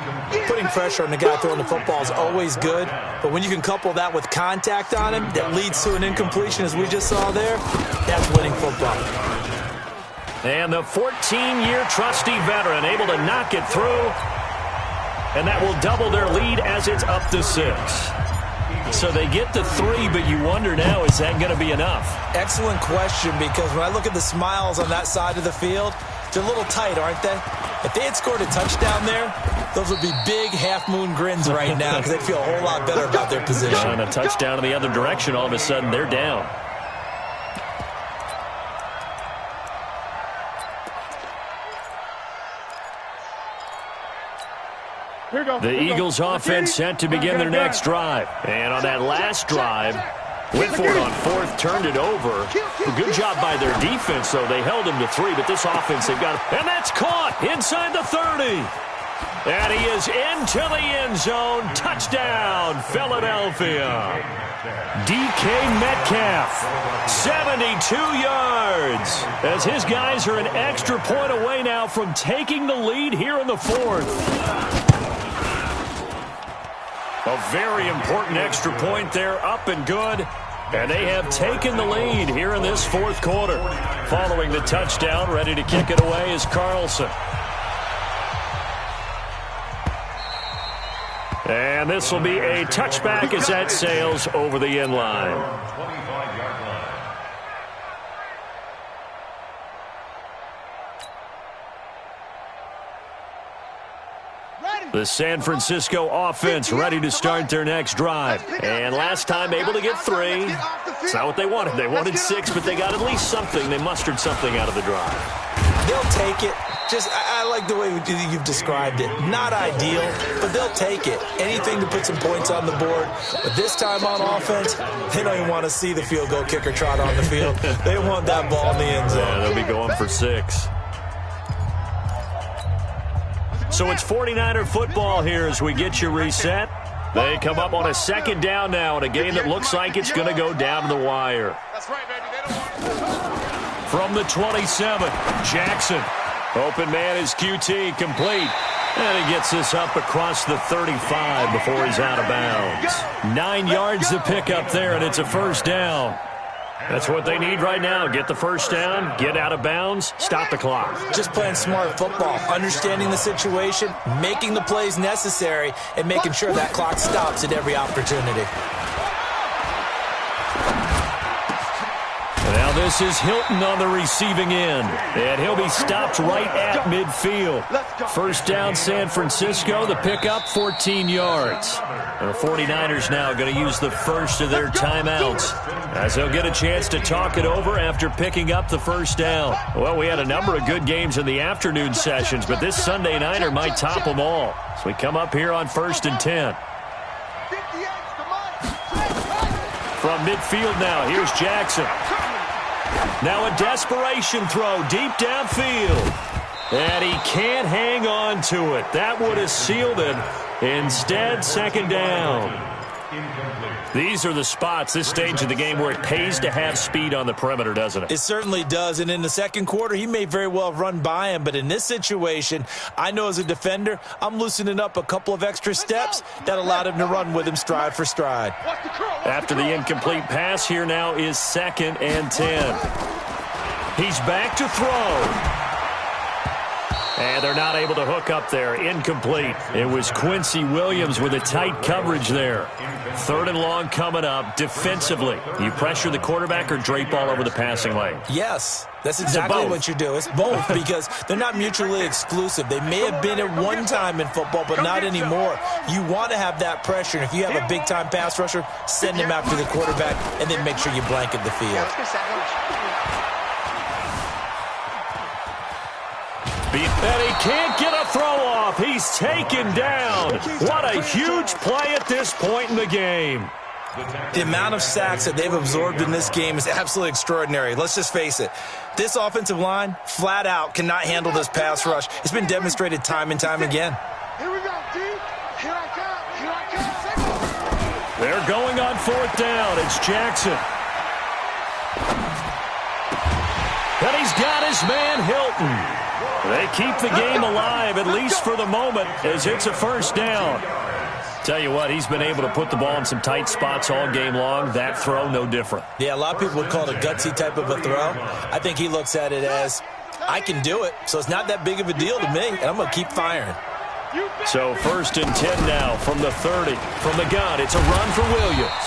Putting pressure on the guy throwing the football is always good, but when you can couple that with contact on him that leads to an incompletion, as we just saw there, that's winning football. And the 14-year trusty veteran able to knock it through, and that will double their lead as it's up to 6. So they get to 3, but you wonder now, is that going to be enough? Excellent question, because when I look at the smiles on that side of the field, they're a little tight, aren't they? If they had scored a touchdown there, those would be big half-moon grins right now because they'd feel a whole lot better about their position. And a touchdown in the other direction, all of a sudden they're down. The Eagles offense set to begin their next drive. And on that last drive, went for it on fourth, turned it over. A good job by their defense, though. They held him to 3, but this offense, they've got... And that's caught inside the 30. And he is into the end zone. Touchdown, Philadelphia. DK Metcalf, 72 yards. As his guys are an extra point away now from taking the lead here in the fourth. A very important extra point there, up and good. And they have taken the lead here in this fourth quarter. Following the touchdown, ready to kick it away is Carlson. And this will be a touchback as that sails over the end line. 25-yard line. The San Francisco offense ready to start their next drive. And last time able to get 3. It's not what they wanted. They wanted 6, but they got at least something. They mustered something out of the drive. They'll take it. Just, I like the way you've described it. Not ideal, but they'll take it. Anything to put some points on the board. But this time on offense, they don't even want to see the field goal kicker trot on the field. They want that ball in the end zone. Yeah, they'll be going for 6. So it's 49er football here as we get you reset. They come up on a second down now in a game that looks like it's going to go down to the wire. From the 27, Jackson. Open man is QT, complete. And he gets this up across the 35 before he's out of bounds. 9 yards to pick up there, and it's a first down. That's what they need right now. Get the first down, get out of bounds, stop the clock. Just playing smart football, understanding the situation, making the plays necessary, and making sure that clock stops at every opportunity. Now this is Hilton on the receiving end, and he'll be stopped right at midfield. First down, San Francisco. The pickup, 14 yards. The 49ers now going to use the first of their timeouts as they'll get a chance to talk it over after picking up the first down. Well, we had a number of good games in the afternoon sessions, but this Sunday nighter might top them all. So we come up here on 1st and 10. From midfield now, here's Jackson. Now a desperation throw deep downfield. And he can't hang on to it. That would have sealed it. Instead, second down. These are the spots, this stage of the game, where it pays to have speed on the perimeter, doesn't it? It certainly does. And in the second quarter, he may very well run by him. But in this situation, I know as a defender, I'm loosening up a couple of extra steps that allowed him to run with him stride for stride. After the incomplete pass, here now is 2nd and 10. He's back to throw. And they're not able to hook up there. Incomplete. It was Quincy Williams with a tight coverage there. 3rd and long coming up. Defensively, you pressure the quarterback or drape all over the passing lane? Yes, that's exactly what you do. It's both because they're not mutually exclusive. They may have been at one time in football, but not anymore. You want to have that pressure. And if you have a big-time pass rusher, send him after the quarterback and then make sure you blanket the field. And he can't get a throw off. He's taken down. What a huge play at this point in the game. The amount of sacks that they've absorbed in this game is absolutely extraordinary. Let's just face it. This offensive line, flat out, cannot handle this pass rush. It's been demonstrated time and time again. Here we go, D. Here I come. Here I come. They're going on 4th down. It's Jackson. And he's got his man Hilton. They keep the game alive, at least for the moment, as it's a first down. Tell you what, he's been able to put the ball in some tight spots all game long. That throw, no different. Yeah, a lot of people would call it a gutsy type of a throw. I think he looks at it as, I can do it, so it's not that big of a deal to me, and I'm going to keep firing. So 1st and 10 now from the 30. From the gun, it's a run for Williams.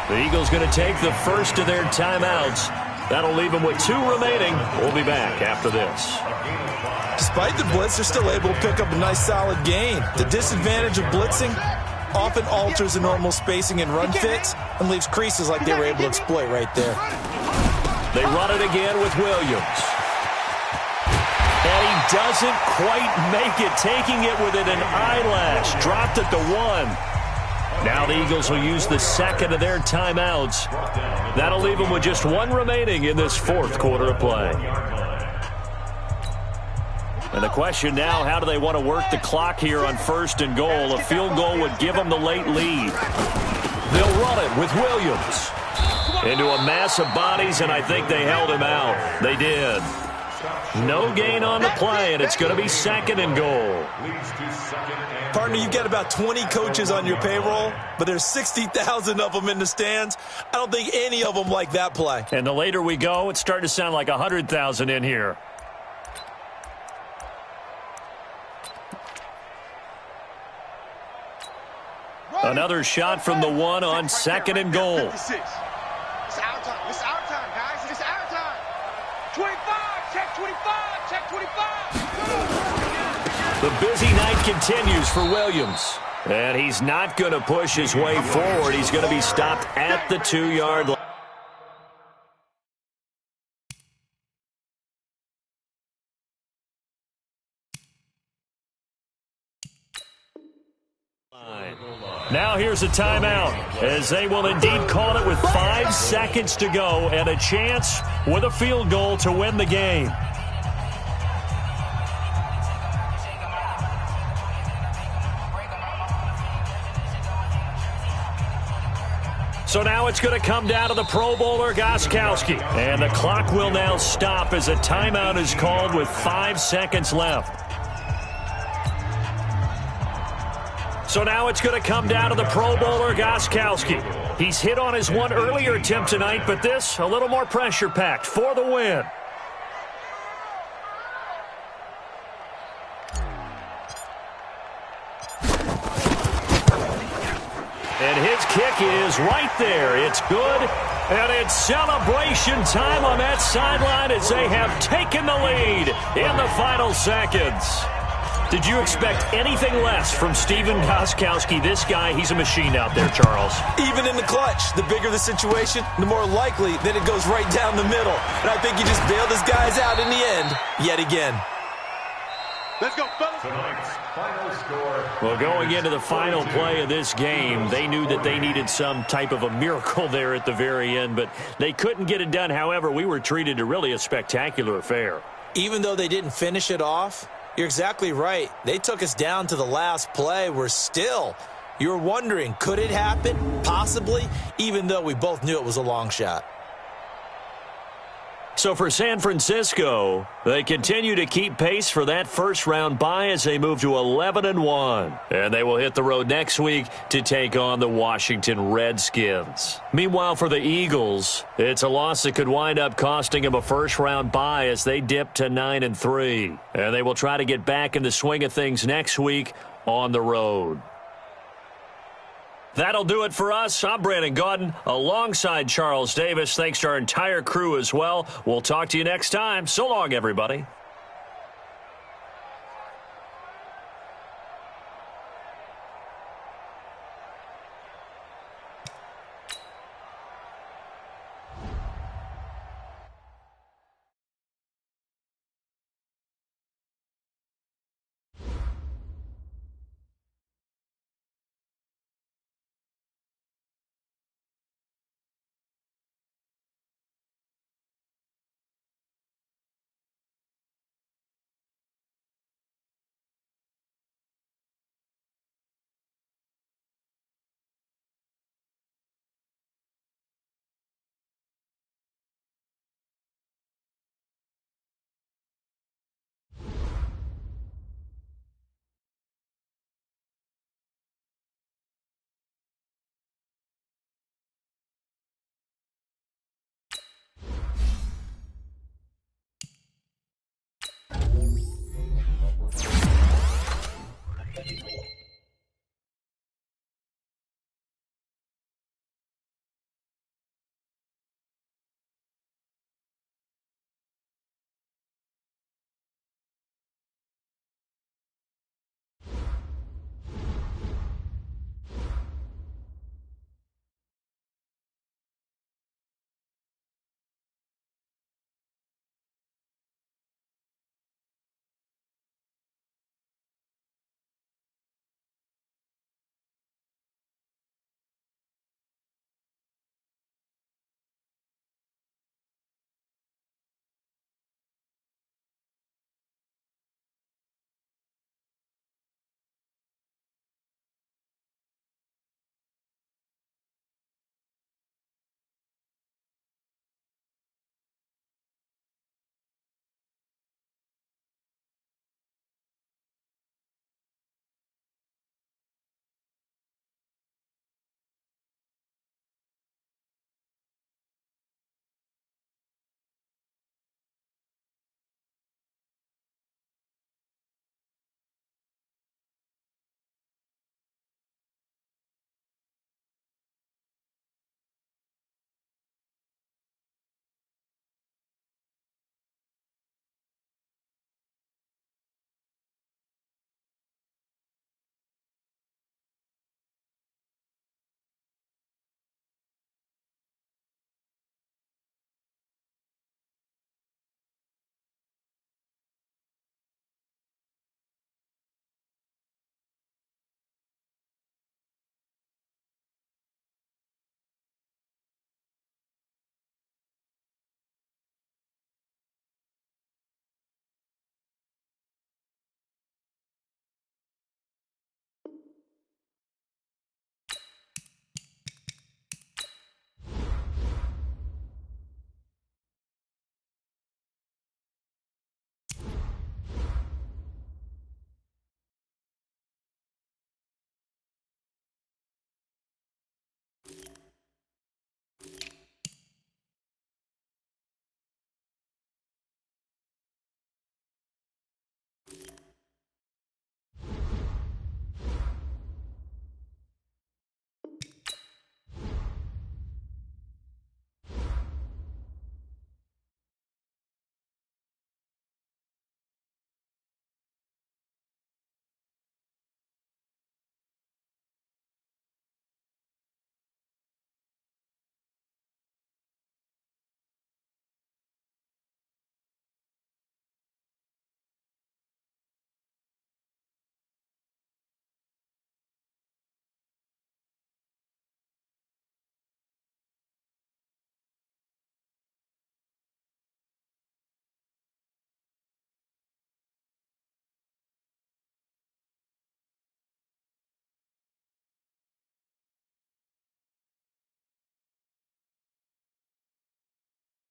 The Eagles going to take the first of their timeouts. That'll leave them with 2 remaining. We'll be back after this. Despite the blitz, they're still able to pick up a nice solid gain. The disadvantage of blitzing often alters the normal spacing and run fits and leaves creases like they were able to exploit right there. They run it again with Williams. And he doesn't quite make it, taking it within an eyelash. Dropped it to 1. Now the Eagles will use the second of their timeouts. That'll leave them with just 1 remaining in this fourth quarter of play. And the question now, how do they want to work the clock here on 1st and goal? A field goal would give them the late lead. They'll run it with Williams. Into a mass of bodies, and I think they held him out. They did. No gain on the play, and it's going to be 2nd and goal. Partner, you've got about 20 coaches on your payroll, but there's 60,000 of them in the stands. I don't think any of them like that play. And the later we go, it's starting to sound like 100,000 in here. Another shot from the 1 on 2nd and goal. It's our time. It's our time, guys. It's our time. 25. Check 25. Check 25. The busy night continues for Williams. And he's not going to push his way forward. He's going to be stopped at the 2-yard line. Now here's a timeout, as they will indeed call it with 5 seconds to go and a chance with a field goal to win the game. So now it's going to come down to the Pro Bowler, Gostkowski. And the clock will now stop as a timeout is called with 5 seconds left. So now it's going to come down to the Pro Bowler, Gostkowski. He's hit on his one earlier attempt tonight, but this a little more pressure-packed for the win. And his kick is right there. It's good, and it's celebration time on that sideline as they have taken the lead in the final seconds. Did you expect anything less from Stephen Gostkowski? This guy, he's a machine out there, Charles. Even in the clutch, the bigger the situation, the more likely that it goes right down the middle. And I think he just bailed his guys out in the end, yet again. Let's go, fellas. Tonight's final score. Well, going into the final play of this game, they knew that they needed some type of a miracle there at the very end, but they couldn't get it done. However, we were treated to really a spectacular affair. Even though they didn't finish it off, you're exactly right. They took us down to the last play. You're wondering, could it happen? Possibly, even though we both knew it was a long shot. So for San Francisco, they continue to keep pace for that first-round bye as they move to 11-1. And they will hit the road next week to take on the Washington Redskins. Meanwhile, for the Eagles, it's a loss that could wind up costing them a first-round bye as they dip to 9-3. And they will try to get back in the swing of things next week on the road. That'll do it for us. I'm Brandon Gaudin alongside Charles Davis. Thanks to our entire crew as well. We'll talk to you next time. So long, everybody.